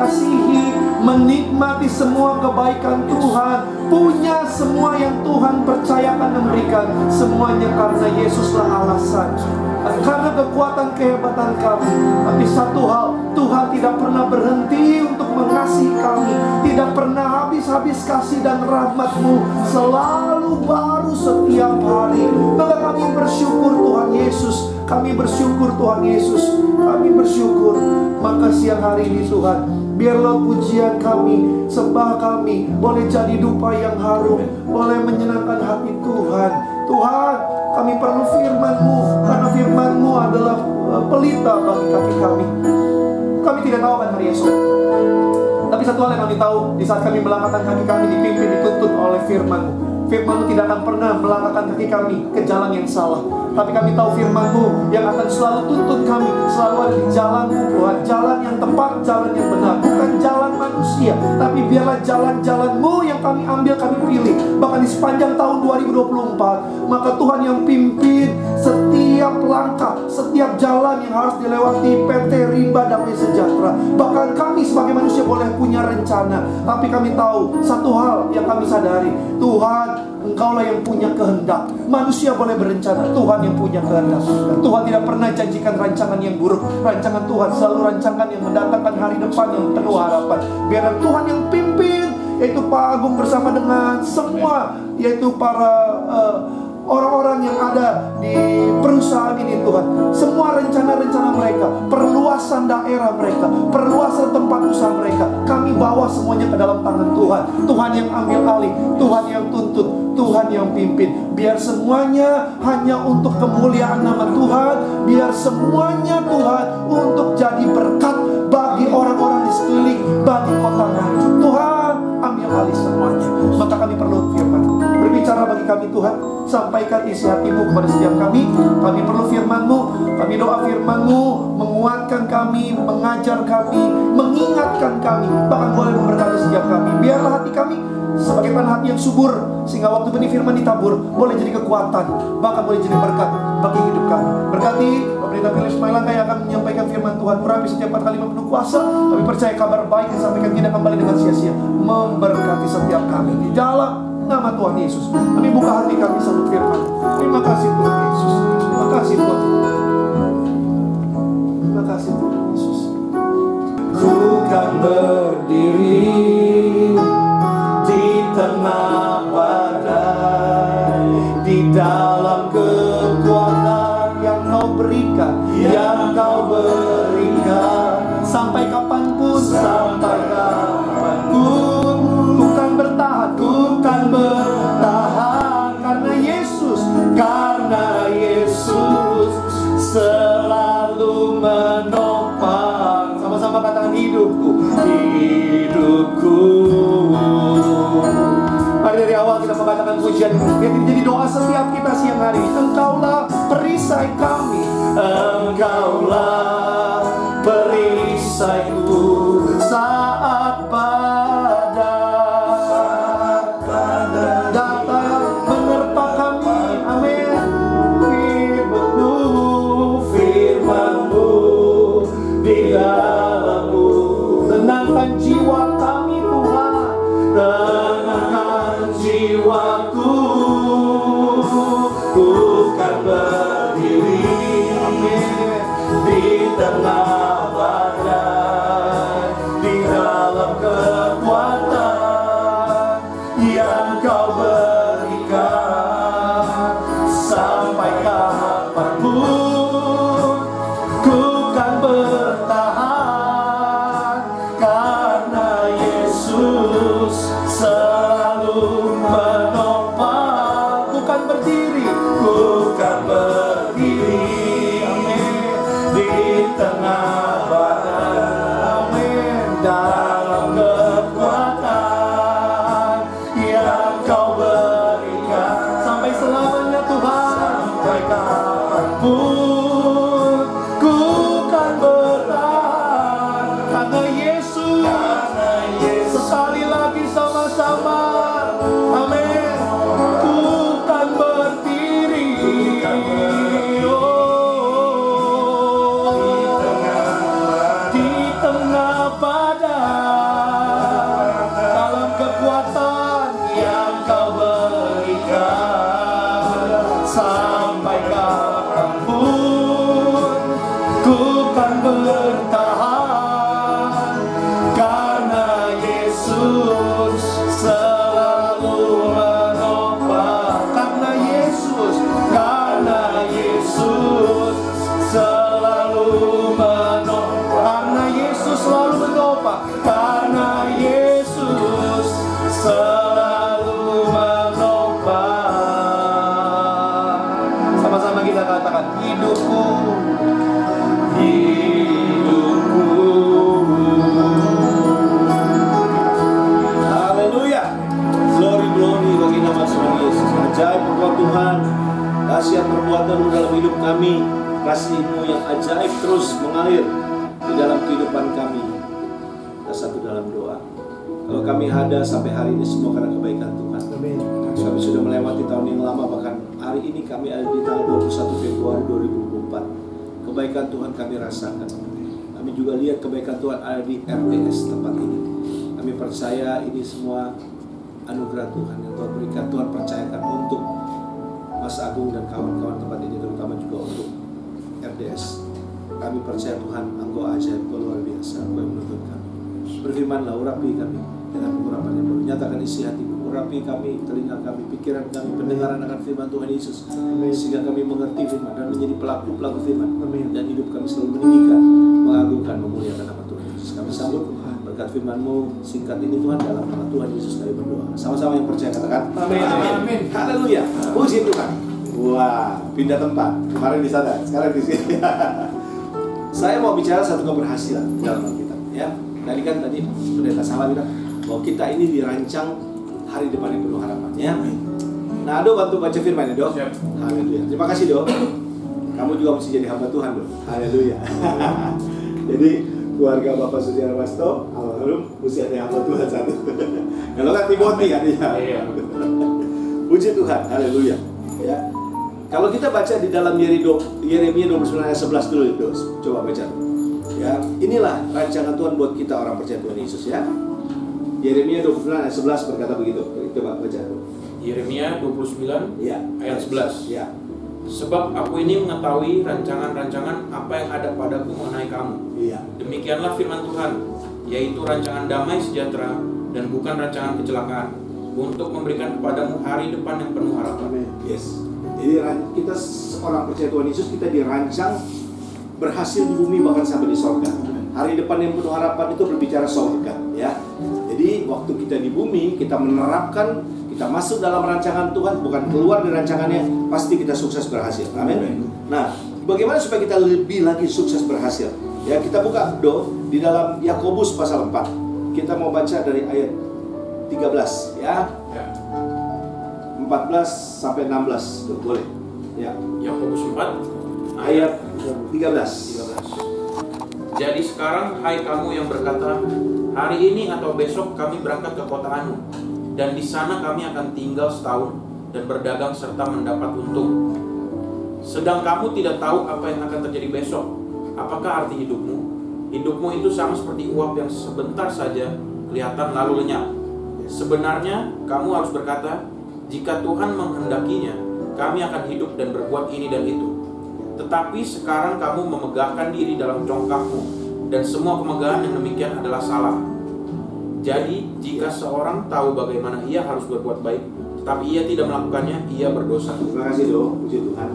mengasihi, menikmati semua kebaikan Tuhan, punya semua yang Tuhan percayakan dan berikan. Semuanya karena Yesuslah alasan, karena kekuatan kehebatan kami. Tapi satu hal, Tuhan tidak pernah berhenti untuk mengasihi kami, tidak pernah habis-habis kasih dan rahmat-Mu, selalu baru setiap hari. Maka kami bersyukur Tuhan Yesus, kami bersyukur Tuhan Yesus, kami bersyukur. Maka siang hari ini Tuhan, biarlah pujian kami, sembah kami boleh jadi dupa yang harum, boleh menyenangkan hati Tuhan. Tuhan, kami perlu firman-Mu, karena firman-Mu adalah pelita bagi kaki kami. Kami tidak tahu akan hari esok, tapi satu hal yang kami tahu, di saat kami melangkahkan kaki kami dipimpin, dituntut oleh firman-Mu. Firman-Mu tidak akan pernah melangkahkan kaki kami ke jalan yang salah. Tapi kami tahu firman-Mu yang akan selalu tuntut kami, selalu ada di jalan-Mu Tuhan. Jalan yang tepat, jalan yang benar, bukan jalan manusia. Tapi biarlah jalan-jalan-Mu yang kami ambil, kami pilih. Bahkan di sepanjang tahun 2024, maka Tuhan yang pimpin setiap langkah, setiap jalan yang harus dilewati PT Rimba Damai Sejahtera. Bahkan kami sebagai manusia boleh punya rencana, tapi kami tahu satu hal yang kami sadari, Tuhan, Engkaulah yang punya kehendak. Manusia boleh berencana, Tuhan yang punya kehendak. Dan Tuhan tidak pernah janjikan rancangan yang buruk. Rancangan Tuhan selalu rancangan yang mendatangkan hari depan yang penuh harapan. Biarlah Tuhan yang pimpin, yaitu Pak Agung bersama dengan semua, yaitu para orang-orang yang ada di perusahaan ini Tuhan. Semua rencana-rencana mereka, perluasan daerah mereka, perluasan tempat usaha mereka, kami bawa semuanya ke dalam tangan Tuhan. Tuhan yang ambil alih, Tuhan yang tuntut, Tuhan yang pimpin. Biar semuanya hanya untuk kemuliaan nama Tuhan. Biar semuanya Tuhan untuk jadi berkat bagi orang-orang di sekeliling, bagi kota Nganjuk. Tuhan, ambil alih semuanya. Maka kami perlu firman. Berbicara bagi kami Tuhan, sampaikan isi hati-Mu kepada setiap kami. Kami perlu firman-Mu, kami doa firman-Mu menguatkan kami, mengajar kami, mengingatkan kami, bahkan boleh memberkati setiap kami. Biarlah hati kami sebagaimana hati yang subur, sehingga waktu benih firman ditabur boleh jadi kekuatan, bahkan boleh jadi berkat bagi hidup kami. Berkati pemerintah Philips Mailangka yang akan menyampaikan firman Tuhan. Urapi setiap kalimat penuh kuasa. Kami percaya kabar baik disampaikan tidak kembali dengan sia-sia. Memberkati setiap kami di dalam nama Tuhan Yesus. Kami buka hati kami sambut firman. Terima kasih Tuhan Yesus. Terima kasih Tuhan. Terima kasih Tuhan Yesus. Ku kan berdiri di tengah badai, di dalam kekuatan yang Kau berikan, yang Kau berikan. Sampai kapanpun, sampai kapanpun, ku kan bertahan, ku kan bertahan. Karena Yesus selalu menopang. Sama-sama katakan hidupku, hidupku. Mari dari awal kita mengatakan pujian yang menjadi doa setiap kita siang hari. Engkaulah perisai kami, Engkaulah perisaiku saat badai datang menerpa kami. Amin. Firman-Mu di dalam-Mu tenangkan jiwa kami Tuhan, tenangkan jiwaku. Ku kan berdiri, amin, di tengah badai, di dalam kekuatan yang Kau berikan. Sampai kapanpun ku kan bertahan, karena Yesus selalu menopang. Bukan berdiri, bukan berdiri, amin, di tengah badai, amin, dalam kami, kasih-Mu yang ajaib terus mengalir di dalam kehidupan kami. Kita satu dalam doa. Kalau kami ada sampai hari ini semua karena kebaikan Tuhan. Amin. Kami sudah melewati tahun yang lama, bahkan hari ini kami ada di tanggal 21 Februari 2024. Kebaikan Tuhan kami rasakan. Kami juga lihat kebaikan Tuhan ada di RDS tempat ini. Kami percaya ini semua anugerah Tuhan yang Tuhan berikan. Tuhan percayakan untuk Mas Agung dan kawan-kawan tempat ini, terutama juga untuk RDS. Kami percaya Tuhan, Engkau ajaib, Engkau luar biasa, Engkau yang menuntun kami. Berfirmanlah, urapi kami dengan urapan yang baru. Nyatakan isi hatimu, urapi kami, telinga kami, pikiran kami, pendengaran akan firman Tuhan Yesus. Sehingga kami mengerti firman dan menjadi pelaku-pelaku firman. Dan hidup kami selalu meninggikan, mengagungkan, memuliakan nama Tuhan Yesus. Kami sambut berkat firman-Mu singkat ini Tuhan, dalam nama Tuhan Yesus kami berdoa. Sama-sama yang percaya katakan amin. Amin. Haleluya. Puji Tuhan. Wah, pindah tempat. Kemarin di sana, sekarang di sini. Saya mau bicara satu keberhasilan dalam Alkitab, ya. Tadi kan pendeta Salah bilang bahwa kita ini dirancang hari depan yang penuh harapan, ya. Nah, Do bantu baca firman ya, Do. Haleluya. Terima kasih, Do. Kamu juga mesti jadi hamba Tuhan, Do. Haleluya. Jadi keluarga Bapak Sudiana Wasto, almarhum, mesti ada hamba Tuhan satu. Kalau kan Timothy kan dia. Puji Tuhan, haleluya. Ya. Kalau kita baca di dalam Yeremia 29 ayat 11 dulu, Do. Coba baca. Ya, inilah rancangan Tuhan buat kita orang percaya Tuhan Yesus, ya. Yeremia 29 ayat 11 berkata begitu. Coba baca. Yeremia 29 ya, ayat 11. Ya. Sebab aku ini mengetahui rancangan-rancangan apa yang ada padaku mengenai kamu. Iya. Demikianlah firman Tuhan, yaitu rancangan damai sejahtera dan bukan rancangan kecelakaan, untuk memberikan kepadamu hari depan yang penuh harapan. Yes. Jadi kita seorang percaya Tuhan Yesus, kita dirancang berhasil di bumi bahkan sampai di sorga. Hari depan yang penuh harapan itu berbicara sorga, ya. Jadi waktu kita di bumi, kita menerapkan, kita masuk dalam rancangan Tuhan, bukan keluar dari rancangannya, pasti kita sukses berhasil. Amin. Nah, bagaimana supaya kita lebih lagi sukses berhasil? Ya, kita buka di dalam Yakobus pasal 4. Kita mau baca dari ayat 13, ya. 14 sampai 16, boleh. Ya. Yakobus 4 ayat 13. Jadi sekarang, hai kamu yang berkata, hari ini atau besok kami berangkat ke kota Anu, dan di sana kami akan tinggal setahun dan berdagang serta mendapat untung. Sedang kamu tidak tahu apa yang akan terjadi besok. Apakah arti hidupmu? Hidupmu itu sama seperti uap yang sebentar saja kelihatan lalu lenyap. Sebenarnya kamu harus berkata, jika Tuhan menghendakinya, kami akan hidup dan berbuat ini dan itu. Tetapi sekarang kamu memegahkan diri dalam congkakmu, dan semua kemegahan yang demikian adalah salah. Jadi, jika seorang tahu bagaimana ia harus berbuat baik, tetapi ia tidak melakukannya, ia berdosa. Terima kasih, Do. Puji Tuhan.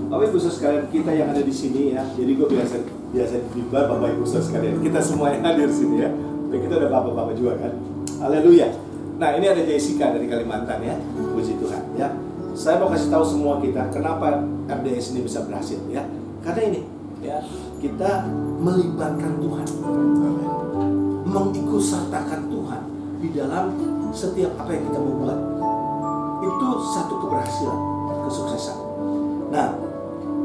Bapak Ibu Saudara sekalian, kita yang ada di sini, ya. Jadi gue biasa di bar Bapak Ibu Saudara sekalian. Kita semua yang hadir di sini, ya. Dan kita ada bapak-bapak juga kan. Haleluya. Nah, ini ada Jessica dari Kalimantan, ya. Puji Tuhan, ya. Saya mau kasih tahu semua kita kenapa RDS ini bisa berhasil, ya. Karena ini, ya, kita melibatkan Tuhan, mengikutsertakan Tuhan di dalam setiap apa yang kita mau buat. Itu satu keberhasilan, kesuksesan. Nah,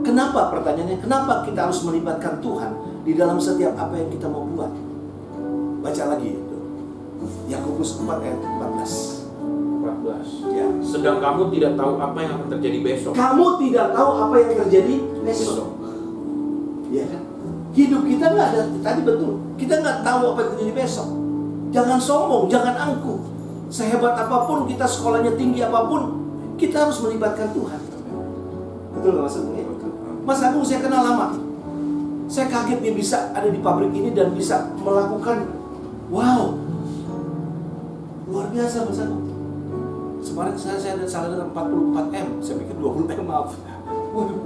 kenapa pertanyaannya? Kenapa kita harus melibatkan Tuhan di dalam setiap apa yang kita mau buat? Baca lagi itu. Yakobus 4 ayat 14. Ya. Sedang kamu tidak tahu apa yang akan terjadi besok. Kamu tidak tahu apa yang terjadi besok. Ya kan? Hidup kita nggak ada, tadi betul. Kita nggak tahu apa yang terjadi besok. Jangan sombong, jangan angkuh. Sehebat apapun kita, sekolahnya tinggi apapun, kita harus melibatkan Tuhan. Betul nggak Mas Agung? Mas Agung saya kenal lama. Saya kaget dia bisa ada di pabrik ini dan bisa melakukan, wow, luar biasa Mas Agung. Kemarin saya salah dengar 44 M, saya pikir 20 M, maaf. Waduh,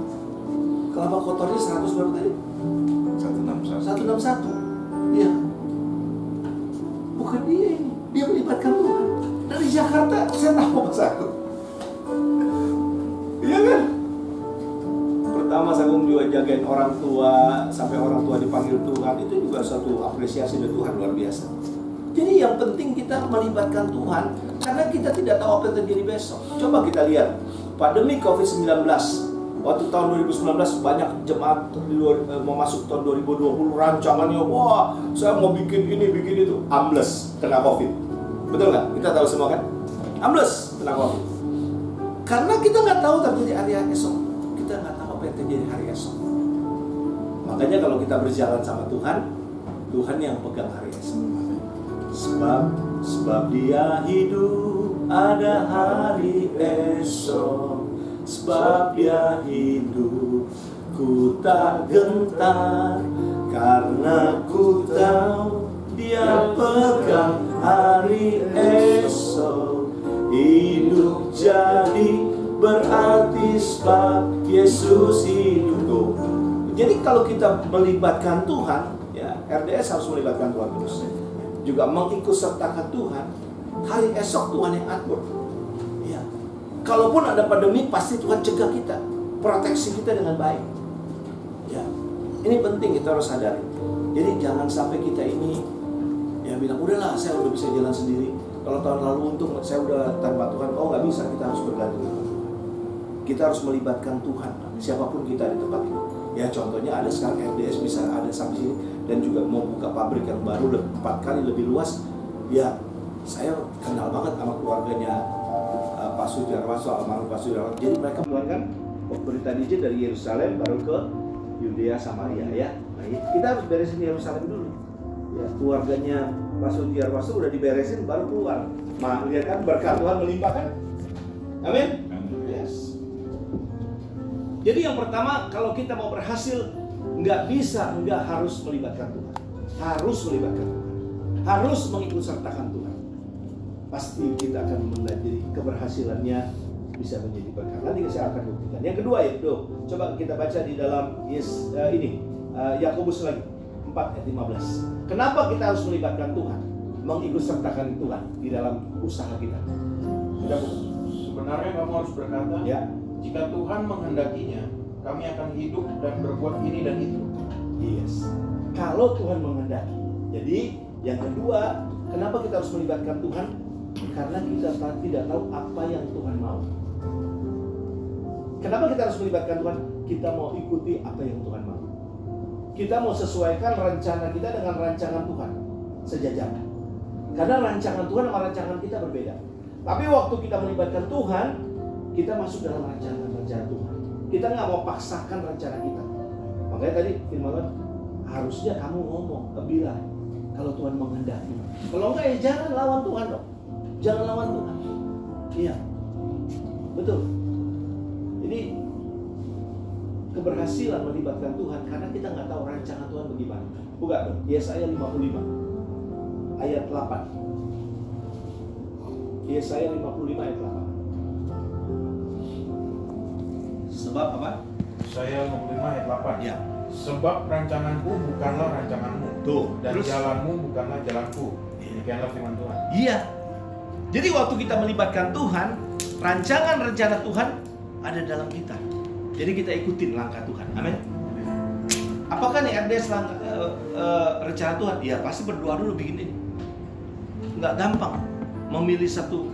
kelapa kotornya 100 berapa tadi? 161. Iya. Bukan dia ini, dia melibatkan Tuhan. Dari Jakarta, saya tahu Mas Agung. Iya kan? Pertama Mas Agung juga jagain orang tua, sampai orang tua dipanggil Tuhan, itu juga suatu apresiasi dari Tuhan luar biasa. Jadi yang penting kita melibatkan Tuhan, karena kita tidak tahu apa yang terjadi besok. Coba kita lihat, pandemi COVID-19 Waktu tahun 2019 banyak jemaat mau masuk tahun 2020 rancangannya, wah saya mau bikin ini, bikin itu, ambles kena COVID. Betul nggak? Kita tahu semua kan? Ambles kena COVID. Karena kita nggak tahu terjadi hari esok. Kita nggak tahu apa yang terjadi hari esok. Makanya kalau kita berjalan sama Tuhan, Tuhan yang pegang hari esok. Sebab Dia hidup, ada hari esok. Sebab Dia hidup, ku tak gentar, karena ku tahu Dia pegang hari esok. Hidup jadi berarti sebab Yesus hidup. Jadi kalau kita melibatkan Tuhan, ya RDS harus melibatkan Tuhan terus. Juga mengikutsertakan Tuhan, hari esok Tuhan yang atur. Ya. Kalaupun ada pandemi, pasti Tuhan cegah kita, proteksi kita dengan baik. Ya, ini penting kita harus sadari. Jadi jangan sampai kita ini ya bilang udahlah saya udah bisa jalan sendiri. Kalau tahun lalu untung saya udah tanpa Tuhan, oh nggak bisa, kita harus bergantung dengan Tuhan. Kita harus melibatkan Tuhan, siapapun kita di tempat ini. Ya contohnya ada sekarang RDS bisa ada sampai sini dan juga mau buka pabrik yang baru 4 kali lebih luas. Ya saya kenal banget sama keluarganya Pak Sujarwaso, almarhum Pak Sujarwaso. Jadi mereka mengeluarkan pemberitaan izin dari Yerusalem baru ke Yudea Samaria ya. Nah, kita harus beresin Yerusalem dulu. Ya, keluarganya Pak Sujarwaso udah diberesin baru keluar. Nah, lihat kan berkat Tuhan melimpah kan? Amin. Yes. Jadi yang pertama kalau kita mau berhasil nggak harus melibatkan Tuhan. Harus melibatkan Tuhan. Harus mengikutsertakan Tuhan. Pasti kita akan menjadi keberhasilannya bisa menjadi berkat. Nanti saya akan buktikan. Yang kedua itu, coba kita baca di dalam Yakobus lagi 4 ayat 15. Kenapa kita harus melibatkan Tuhan? Mengikutsertakan Tuhan di dalam usaha kita. Sudah bukan? Sebenarnya kamu harus berkata, ya. Jika Tuhan menghendakinya, kami akan hidup dan berbuat ini dan itu. Yes. Kalau Tuhan menghendaki. Jadi yang kedua, kenapa kita harus melibatkan Tuhan? Karena kita tidak tahu apa yang Tuhan mau. Kenapa kita harus melibatkan Tuhan? Kita mau ikuti apa yang Tuhan mau. Kita mau sesuaikan rencana kita dengan rancangan Tuhan. Sejajar. Karena rancangan Tuhan sama rancangan kita berbeda. Tapi waktu kita melibatkan Tuhan, kita masuk dalam rencana Tuhan. Kita nggak mau paksakan rencana kita. Makanya tadi firman Tuhan, harusnya kamu ngomong, bilang kalau Tuhan menghendaki. Kalau enggak ya jangan lawan Tuhan dong. Jangan lawan Tuhan. Iya, betul. Jadi keberhasilan melibatkan Tuhan karena kita nggak tahu rancangan Tuhan bagaimana. Buka dong, Yesaya 55 ayat 8. Yesaya 55 ayat 8. Sebab apa? Yesaya 55 ayat 8. Ya. Sebab rancanganku bukanlah rancanganmu. Tuh. Dan Terus? jalanmu bukanlah jalanku. Demikianlah firman Tuhan. Iya. Jadi waktu kita melibatkan Tuhan, rancangan rencana Tuhan ada dalam kita. Jadi kita ikutin langkah Tuhan. Amin. Apakah nih RDS rencana Tuhan? Ya pasti berdoa dulu bikin ini. Nggak gampang memilih satu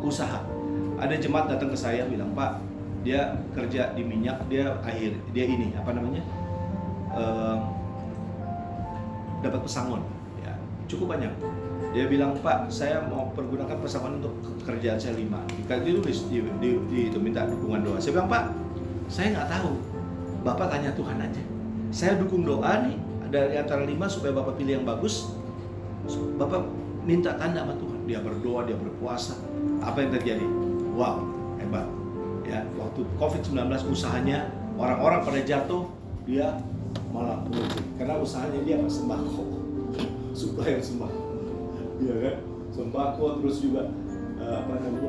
usaha. Ada jemaat datang ke saya bilang, Pak, dia kerja di minyak, dia dapat pesangon, ya cukup banyak. Dia bilang, Pak, saya mau pergunakan pesangon untuk kerjaan saya 5. Itu minta dukungan doa. Saya bilang, Pak, saya nggak tahu. Bapak tanya Tuhan aja. Saya dukung doa nih dari antara 5 supaya Bapak pilih yang bagus. Bapak minta tanda sama Tuhan. Dia berdoa, dia berpuasa. Apa yang terjadi? Wow, hebat. Ya, waktu COVID-19 usahanya orang-orang pada jatuh, dia malah melejit. Karena usahanya dia sembako, supplier sembako, ya kan? Sembako terus juga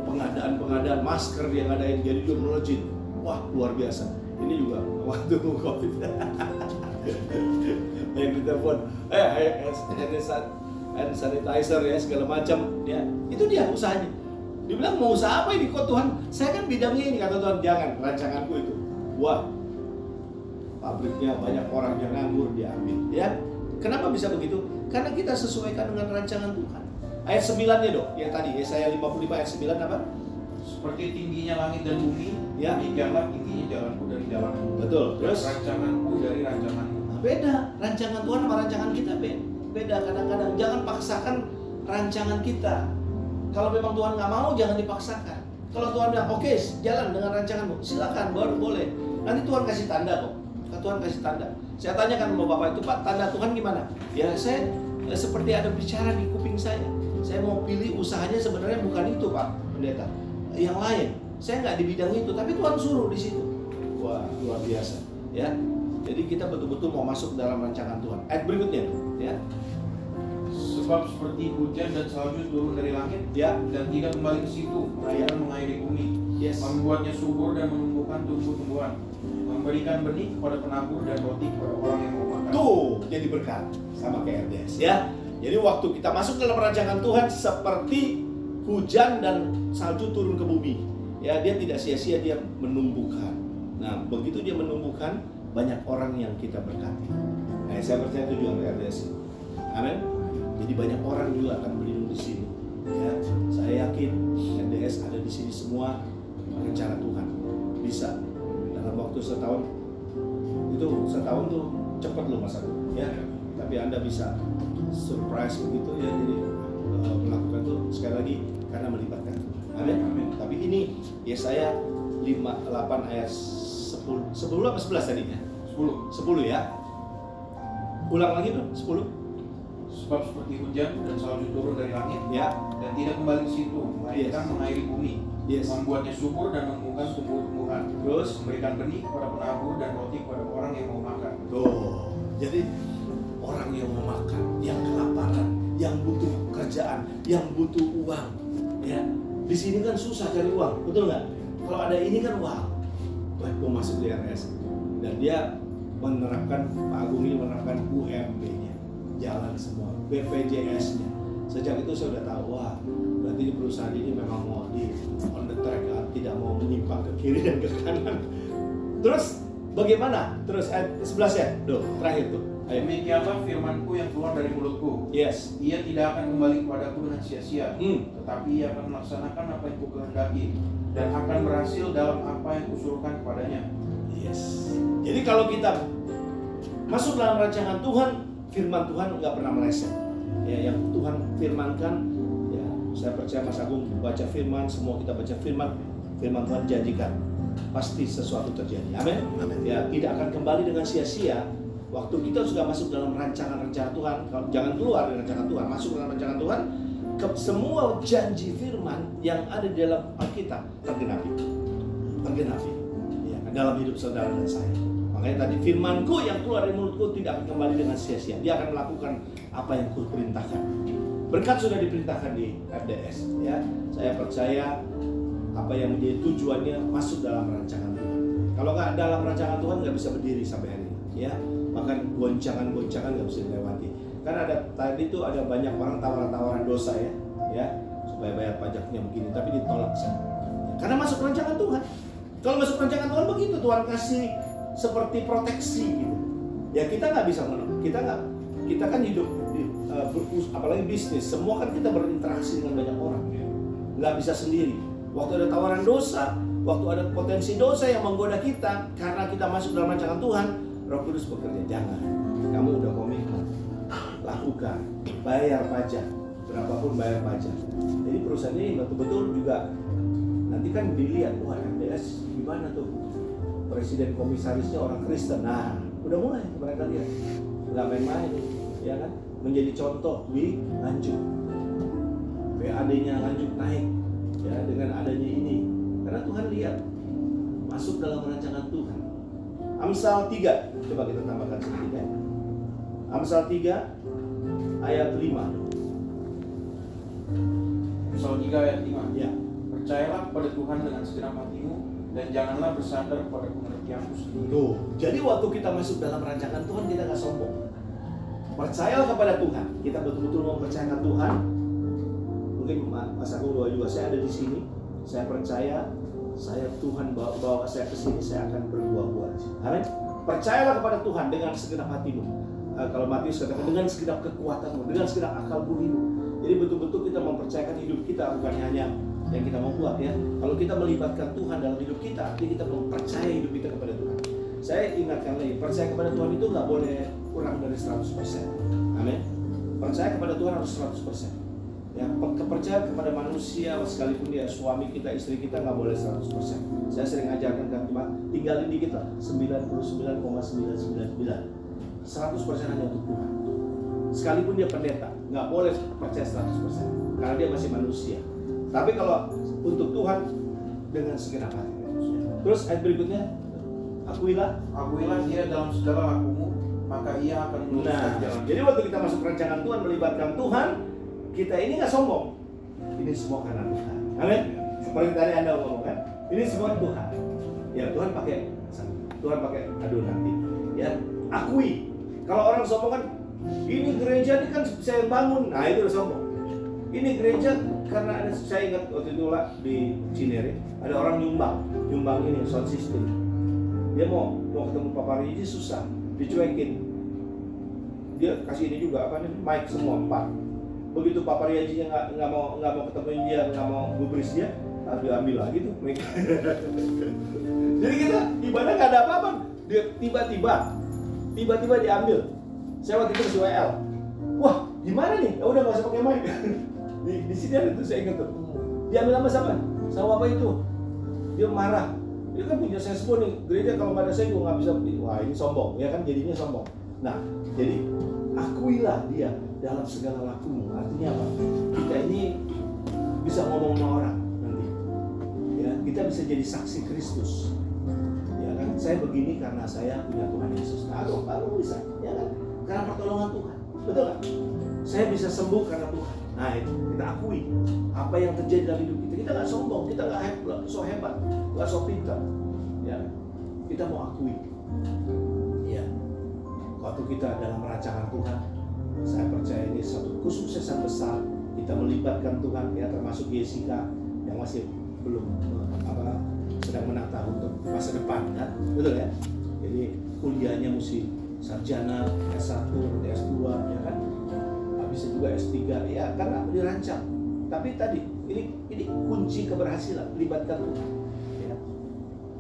pengadaan masker dia ngadain, jadi dia melejit. Wah, luar biasa. Ini juga waktu COVID yang ditelepon, hand sanitizer ya segala macam, ya itu dia usahanya. Dia bilang mau usaha apa ini kok Tuhan? Saya kan bidangnya ini, kata Tuhan. Jangan, rancanganku itu. Wah, pabriknya banyak orang yang nganggur, dia ambil. Ya, kenapa bisa begitu? Karena kita sesuaikan dengan rancangan Tuhan. Ayat 9-nya dong, yang tadi Yesaya 55 ayat 9 apa? Seperti tingginya langit dan bumi, Ya. demikianlah tingginya jalanku dari jalanmu. Betul. Dan Terus rancanganku dari rancanganmu. nah, beda rancangan Tuhan sama rancangan kita, beda. Kadang-kadang jangan paksakan rancangan kita. Kalau memang Tuhan nggak mau, jangan dipaksakan. Kalau Tuhan bilang oke, jalan dengan rancanganmu, silakan, baru boleh. Nanti Tuhan kasih tanda kok. Tuhan kasih tanda. Saya tanyakan sama Bapak itu, Pak, tanda Tuhan gimana? Ya saya seperti ada bicara di kuping saya. Saya mau pilih usahanya sebenarnya bukan itu, Pak Pendeta. Yang lain. Saya nggak di bidang itu, tapi Tuhan suruh di situ. Wah, luar biasa. Ya. Jadi kita betul-betul mau masuk dalam rancangan Tuhan. Ayat berikutnya, ya. Sebab seperti hujan dan salju turun dari langit, Ya. dan tidak kembali ke situ, melainkan mengairi bumi, Yes. membuatnya subur dan menumbuhkan tumbuh-tumbuhan, memberikan benih kepada penabur dan roti kepada orang yang mau makan. Tuh, jadi berkat sama kayak RDS, ya. Jadi waktu kita masuk dalam rancangan Tuhan seperti hujan dan salju turun ke bumi. Ya, dia tidak sia-sia, dia menumbuhkan. Nah, begitu dia menumbuhkan, banyak orang yang kita berkati. Nah, saya percaya itu juga RDS. Amin. Jadi banyak orang juga akan berlindung di sini. Ya, saya yakin RDS ada di sini semua rencana Tuhan. Bisa dalam waktu setahun. Itu setahun tuh cepat loh Mas Agus. Ya, tapi Anda bisa surprise begitu ya. Jadi melakukan itu sekali lagi karena melibatkan. Amin. Amin. Tapi ini Yesaya 58 ayat 10 apa 11 tadinya? 10 ya. Ulang lagi dong, 10. Sebab seperti hujan dan salju turun dari langit, Ya. dan tidak kembali ke situ, melainkan mengairi bumi, Yes. membuatnya subur dan menumbuhkan tumbuh-tumbuhan, Terus memberikan benih kepada penabur dan roti kepada orang yang mau makan. tuh. Jadi orang yang mau makan, yang kelaparan, yang butuh kerjaan, yang butuh uang, ya. Di sini kan susah cari uang, betul nggak? Kalau ada ini kan wow, baik mau masuk di RS dan dia menerapkan, Pak Agung ini menerapkan UMP-nya, jalan semua, BPJS-nya. Sejak itu saya udah tahu, wah, berarti di perusahaan ini memang mau di on the track, tidak mau menyimpang ke kiri dan ke kanan. Terus bagaimana? Terus ayat 11 ya, terakhir tuh. Ayo. Demikianlah firmanku yang keluar dari mulutku. Yes. Ia tidak akan kembali kepadaku dengan sia-sia, tetapi ia akan melaksanakan apa yang kukehendaki dan akan berhasil dalam apa yang kusuruhkan kepadanya. Yes. Jadi kalau kita masuk dalam rancangan Tuhan, firman Tuhan nggak pernah meleset. Ya, yang Tuhan firmankan, ya saya percaya Mas Agung baca firman, semua kita baca firman Tuhan janjikan pasti sesuatu terjadi. Amin. Amin. Ya, tidak akan kembali dengan sia-sia. Waktu kita sudah masuk dalam rancangan-rancangan Tuhan, jangan keluar dari rancangan Tuhan, masuk dalam rancangan Tuhan, semua janji firman yang ada di dalam Alkitab tergenapi. Ya, dalam hidup saudara dan saya. Makanya tadi firmanku yang keluar dari mulutku tidak akan kembali dengan sia-sia. Dia akan melakukan apa yang kuperintahkan. Berkat sudah diperintahkan di RDS. Ya, saya percaya apa yang menjadi tujuannya masuk dalam rancangan Tuhan. Kalau nggak dalam rancangan Tuhan nggak bisa berdiri sampai hari ini. Ya, bahkan goncangan-goncangan nggak bisa dilewati. Karena tadi itu ada banyak orang tawaran-tawaran dosa ya, supaya bayar pajaknya begini, tapi ditolak sama. Karena masuk rancangan Tuhan. Kalau masuk rancangan Tuhan begitu, Tuhan kasih seperti proteksi gitu. Ya kita nggak bisa menolak. Kita kan hidup apalagi bisnis, semua kan kita berinteraksi dengan banyak orang. Nggak bisa sendiri. Waktu ada tawaran dosa, waktu ada potensi dosa yang menggoda kita, karena kita masuk dalam rancangan Tuhan, Roh Kudus bekerja. Jangan, kamu udah komitmen, lakukan, bayar pajak, berapapun bayar pajak. Jadi perusahaan ini betul-betul juga nanti kan dilihat, wah RDS gimana tuh, presiden komisarisnya orang Kristen. Nah, udah mulai mereka lihat, nggak main-main, ya kan? Menjadi contoh di Nganjuk, PAD-nya Nganjuk naik, ya dengan adanya ini, karena Tuhan lihat masuk dalam rancangan Tuhan. Amsal 3, coba kita tambahkan sedikit ya. Amsal 3 ayat 5. Amsal 3 ayat 5. Ya. Percayalah kepada Tuhan dengan segenap hatimu dan janganlah bersandar pada pengertianmu sendiri. Tuh, jadi waktu kita masuk dalam rancangan Tuhan kita nggak sombong. Percayalah kepada Tuhan. Kita betul-betul mempercayakan Tuhan. Mungkin Mas Agung doa juga, saya ada di sini. Saya percaya, Tuhan bawa saya ke sini, saya akan berbuah-buah. Amin. Percayalah kepada Tuhan dengan segenap hatimu. Kalau Matius katakan dengan segenap kekuatanmu, dengan segenap akal budimu. Jadi betul-betul kita mempercayakan hidup kita bukan hanya yang kita mau buat ya. Kalau kita melibatkan Tuhan dalam hidup kita, artinya kita mempercaya hidup kita kepada Tuhan. Saya ingatkan lagi, percaya kepada Tuhan itu nggak boleh kurang dari 100%. Amin. Percaya kepada Tuhan harus 100%. Ya, kepercayaan kepada manusia sekalipun dia suami kita, istri kita nggak boleh 100%. Saya sering ajarkan kan, cuma tinggalin dikit lah, 99,999. 100% hanya untuk Tuhan. Sekalipun dia pendeta, nggak boleh percaya 100%, karena dia masih manusia. Tapi kalau untuk Tuhan dengan segenap hati. Terus ayat berikutnya, akuilah dia dalam segala lakumu, maka ia akan meluruskan jalan. Jadi waktu kita masuk rancangan Tuhan, melibatkan Tuhan, kita ini nggak sombong. Ini semua karena Tuhan. Amin. Seperti tadi Anda ngomong kan, ini semua Tuhan. Ya Tuhan pakai aduh nanti. Ya akui. Kalau orang sombong kan, ini gereja ini kan saya bangun. Nah itu udah sombong. Ini gereja karena ada, saya ingat waktu itu lah di Cinere ada orang nyumbang ini sound system. Dia mau ketemu Papa Riji susah, dicuekin. Dia kasih ini juga apa nih, mic semua 4. Begitu Papa Riji-nya nggak mau ketemuin dia, nggak mau gubris dia, diambil lagi tuh mic. Jadi kita ibadah nggak ada apa-apa, dia tiba-tiba diambil. Saya waktu itu di WL, wah gimana nih? Ya udah nggak usah pakai mic. di sini ada tuh, saya ingat tuh. Diambil sama apa itu? Dia marah. Dia kan punya saya semua nih, gereja kalau pada saya juga nggak bisa. Wah ini sombong, ya kan jadinya sombong. Nah, jadi akuilah dia dalam segala lakumu. Artinya apa? Kita ini bisa ngomong sama orang nanti. Ya, kita bisa jadi saksi Kristus. Ya kan? Saya begini karena saya punya Tuhan Yesus. Nah, baru bisa, ya kan? Karena pertolongan Tuhan. Betul kan? Saya bisa sembuh karena Tuhan. Nah itu kita akui apa yang terjadi dalam hidup kita. Kita nggak sombong, kita nggak so hebat, nggak so pintar. Ya, kita mau akui. Ya, waktu kita dalam rancangan Tuhan, saya percaya ini satu kesuksesan besar. Kita melibatkan Tuhan, ya termasuk Jessica yang masih belum sedang menata untuk masa depan, kan? Betul ya? Jadi kuliahnya mesti sarjana, S1, S2, ya kan? Bisa juga S3, ya karena dirancang. Tapi tadi ini kunci keberhasilan, libatkan Tuhan. Ya.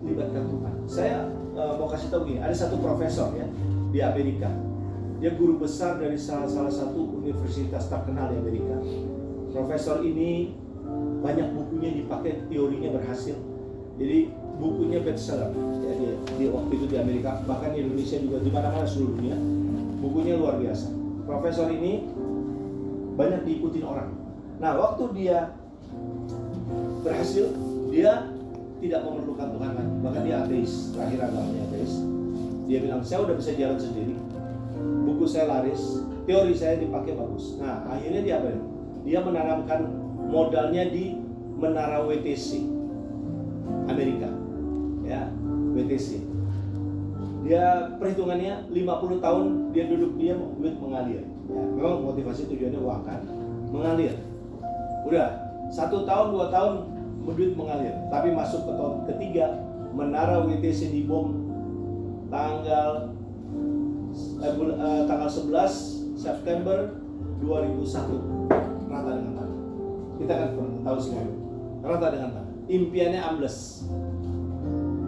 Libatkan Tuhan. Saya mau kasih tahu gini, ada satu profesor ya di Amerika. Dia guru besar dari salah satu universitas terkenal di Amerika. Profesor ini banyak bukunya dipakai, teorinya berhasil. Jadi bukunya bestseller. Ya, di waktu itu di Amerika, bahkan di Indonesia juga, di mana-mana seluruh dunia. Bukunya luar biasa. Profesor ini banyak diikutin orang. Nah, waktu dia berhasil, dia tidak memerlukan Tuhan lagi. Bahkan dia ateis, terakhir agamanya ateis. Dia bilang, saya udah bisa jalan sendiri. Buku saya laris, teori saya dipakai bagus. Nah, akhirnya dia apa? Dia menanamkan modalnya di menara WTC Amerika. Ya, WTC. Dia perhitungannya 50 tahun dia duduk diam, duit mengalir. Ya, memang motivasi tujuannya uang kan, mengalir. Udah 1 tahun 2 tahun duit mengalir. Tapi masuk ke tahun ketiga, menara WTC dibom tanggal 11 September 2001, rata dengan tanah. Kita kan tahu semua, rata dengan tanah. Impiannya ambles.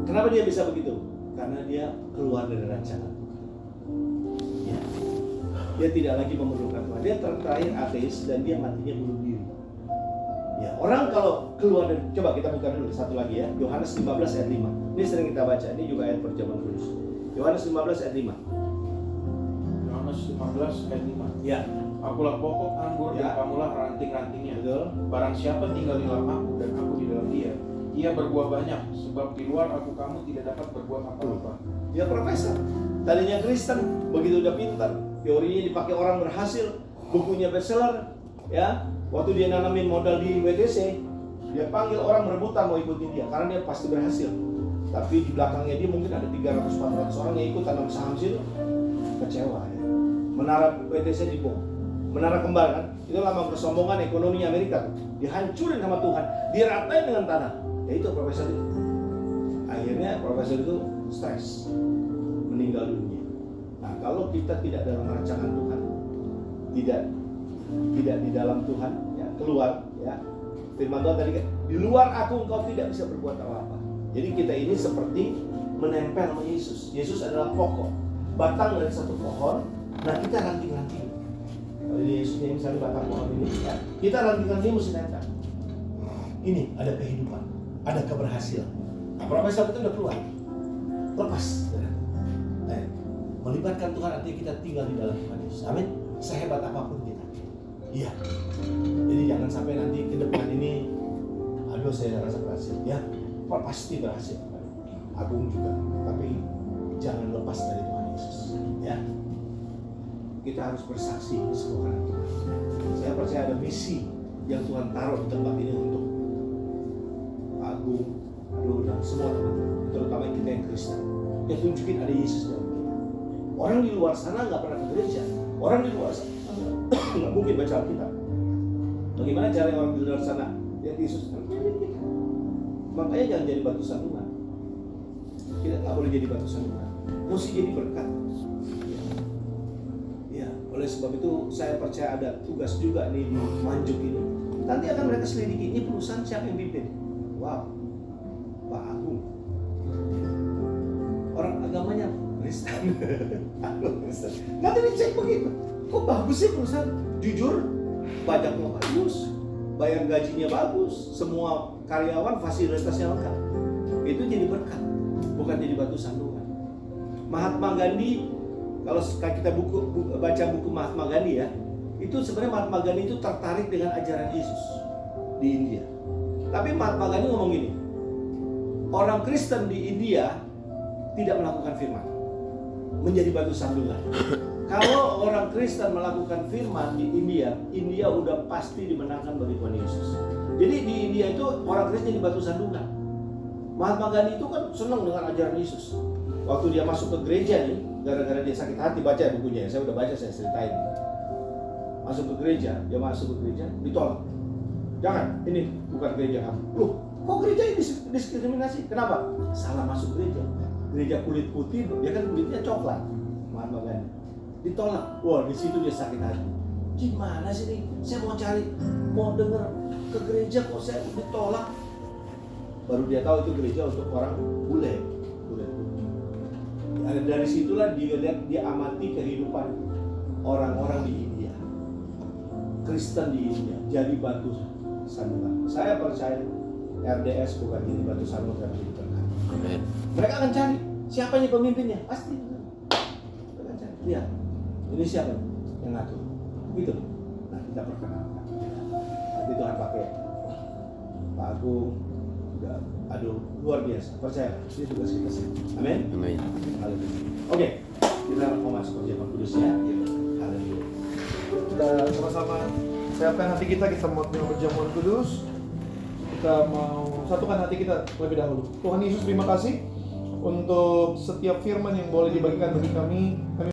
Kenapa dia bisa begitu? Karena dia keluar dari rancangan. Ya. Dia tidak lagi memerlukan Tuhan. Dia terakhir ateis dan dia matinya bunuh diri. Ya, orang kalau keluar dari, coba kita buka dulu satu lagi ya, Yohanes 15 ayat 5. Ini sering kita baca, ini juga ayat perjamuan kudus. Yohanes 15 ayat 5. Yohanes 15 ayat 5. Ya. Akulah pokok anggur Ya. dan kamulah ranting-rantingnya. Betul. Barang siapa tinggal di dalam aku dan aku di dalam dia, ia berbuah banyak, sebab di luar aku kamu tidak dapat berbuat apa-apa. Dia profesor, tadinya Kristen, begitu udah pintar, teorinya dipakai orang berhasil, bukunya bestseller, ya. Waktu dia nanamin modal di WTC, dia panggil orang berebutan mau ikutin dia, karena dia pasti berhasil. Tapi di belakangnya dia mungkin ada 300-400 orang yang ikut tanam saham situ, kecewa ya. Menara WTC dibom, menara kembar kan, itu lama kesombongan ekonomi Amerika tuh, dihancurin sama Tuhan, diratain dengan tanah. Ya itu profesor itu. Akhirnya profesor itu stres, meninggal dunia. Nah, kalau kita tidak dalam rancangan Tuhan, tidak di dalam Tuhan, ya keluar, ya Firman Tuhan tadi kan, di luar aku engkau tidak bisa berbuat apa-apa. Jadi kita ini seperti menempel sama Yesus. Yesus adalah pokok, batang dari satu pohon. Nah kita ranting-ranting. Kalau Yesus ini misalnya batang pohon ini, ya, kita ranting-ranting mesti nempel. Ini ada kehidupan, ada keberhasilan. Nah, profesor itu udah keluar, lepas. Melibatkan Tuhan artinya kita tinggal di dalam Tuhan Yesus. Amin. Sehebat apapun kita. Iya. Jadi jangan sampai nanti ke depan ini, aduh saya rasa berhasil. Ya, pasti berhasil. Agung juga. Tapi jangan lepas dari Tuhan Yesus. Ya. Kita harus bersaksi semua karena Tuhan. Saya percaya ada misi yang Tuhan taruh di tempat ini untuk Agung, dan semua teman-teman, terutama kita yang Kristen. Dia tunjukin ada Yesus dalam kita. Orang di luar sana nggak pernah ke gereja. Orang di luar sana nggak mungkin baca Alkitab. Bagaimana cara orang di luar sana lihat Yesus? Makanya jangan jadi batu sandungan. Kita nggak boleh jadi batu sandungan. Mesti jadi berkat. Ya, oleh sebab itu saya percaya ada tugas juga nih di Manjuk ini. Nanti akan mereka selidiki ini perusahaan siapa yang pimpin. Wow, Pak Agung. Orang agamanya Kristen. Nanti dicek begitu. Kok bagus sih perusahaan? Jujur, pajaknya bagus, bayar gajinya bagus, semua karyawan fasilitasnya lengkap. Itu jadi berkat, bukan jadi batu sandungan. Mahatma Gandhi, kalau kita baca buku Mahatma Gandhi ya, itu sebenarnya Mahatma Gandhi itu tertarik dengan ajaran Yesus di India. Tapi Mahatma Gandhi ngomong gini, orang Kristen di India tidak melakukan firman, menjadi batu sandungan. Kalau orang Kristen melakukan firman di India, India udah pasti dimenangkan bagi Tuhan Yesus. Jadi di India itu orang Kristen jadi batu sandungan. Mahatma Gandhi itu kan senang dengan ajaran Yesus. Waktu dia masuk ke gereja nih, gara-gara dia sakit hati, baca bukunya, saya udah baca, saya ceritain. Masuk ke gereja, dia masuk ke gereja, ditolak. Jangan, ini bukan gereja kamu. Loh, kok gereja ini diskriminasi? Kenapa? Salah masuk gereja. Gereja kulit putih, dia kan kulitnya coklat. Mahatma Gandhi ditolak. Wah, di situ dia sakit hati. Gimana sih nih? Saya mau denger ke gereja kok saya ditolak. Baru dia tahu itu gereja untuk orang bule. Dari situlah dia amati kehidupan orang-orang di India, Kristen di India, jadi batu sandungan. Saya percaya RDS bukan jadi batu sandungan, tapi berkat. Amin. Mereka akan cari siapa nih pemimpinnya, pasti. Mereka akan cari. Lihat, ini siapa yang ngatur? Gitu. Nah, kita perkenalkan. Nanti Tuhan pakai Pak Agung. Aduh, luar biasa. Percaya, ini tugas kita sih. Amin. Amin. Haleluya. Oke, kita mau masuk perjamuan kudus ya. Haleluya. Kita sama-sama siapkan hati kita mau berjamuan kudus. Kita mau satukan hati kita lebih dahulu. Tuhan Yesus, terima kasih untuk setiap firman yang boleh dibagikan bagi kami. Kami